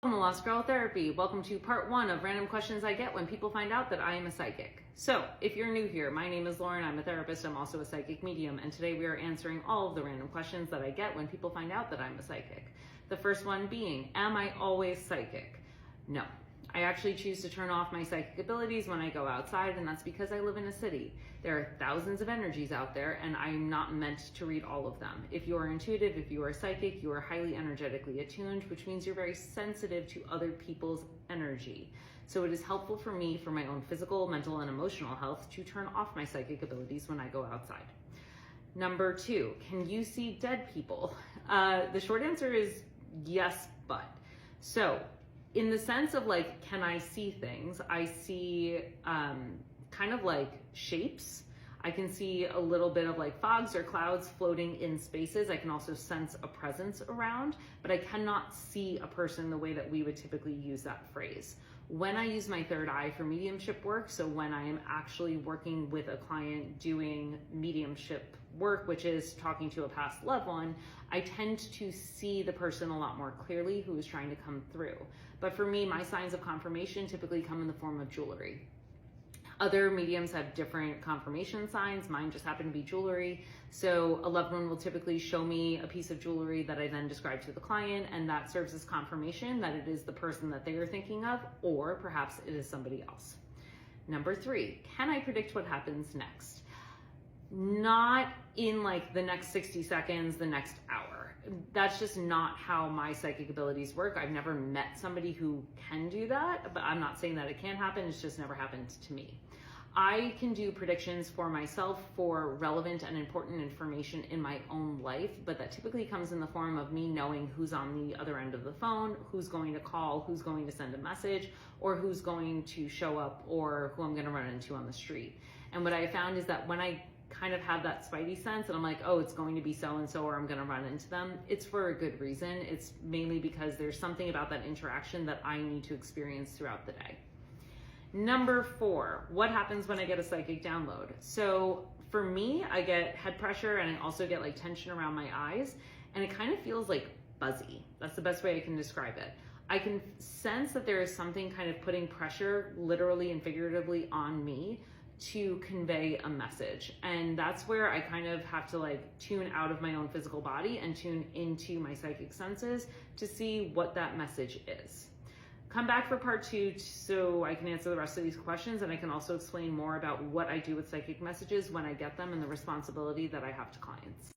Welcome to Lost Girl Therapy. Welcome to part one of random questions I get when people find out that I am a psychic. So, if you're new here, my name is Lauren. I'm a therapist. I'm also a psychic medium. And today we are answering all of the random questions that I get when people find out that I'm a psychic. The first one being, am I always psychic? No. I actually choose to turn off my psychic abilities when I go outside, and that's because I live in a city. There are thousands of energies out there, and I'm not meant to read all of them. If you are intuitive, if you are psychic, you are highly energetically attuned, which means you're very sensitive to other people's energy. So it is helpful for me, for my own physical, mental, and emotional health, to turn off my psychic abilities when I go outside. Number two, can you see dead people? The short answer is yes, but. So, in the sense of like, can I see things? I see kind of like shapes. I can see a little bit of like fogs or clouds floating in spaces. I can also sense a presence around, but I cannot see a person the way that we would typically use that phrase. When I use my third eye for mediumship work, so when I am actually working with a client doing mediumship work, which is talking to a past loved one, I tend to see the person a lot more clearly who is trying to come through. But for me, my signs of confirmation typically come in the form of jewelry. Other mediums have different confirmation signs. Mine just happen to be jewelry. So a loved one will typically show me a piece of jewelry that I then describe to the client, and that serves as confirmation that it is the person that they are thinking of, or perhaps it is somebody else. Number three, can I predict what happens next? Not in like the next 60 seconds, the next hour. That's just not how my psychic abilities work. I've never met somebody who can do that, but I'm not saying that it can't happen. It's just never happened to me. I can do predictions for myself for relevant and important information in my own life, but that typically comes in the form of me knowing who's on the other end of the phone, who's going to call, who's going to send a message, or who's going to show up, or who I'm going to run into on the street. And what I found is that when I kind of have that spidey sense and I'm like, oh, it's going to be so-and-so, or I'm going to run into them, it's for a good reason. It's mainly because there's something about that interaction that I need to experience throughout the day. Number four, what happens when I get a psychic download? So for me, I get head pressure and I also get like tension around my eyes, and it kind of feels like buzzy. That's the best way I can describe it. I can sense that there is something kind of putting pressure literally and figuratively on me to convey a message. And that's where I kind of have to like tune out of my own physical body and tune into my psychic senses to see what that message is. Come back for part two so I can answer the rest of these questions, and I can also explain more about what I do with psychic messages when I get them and the responsibility that I have to clients.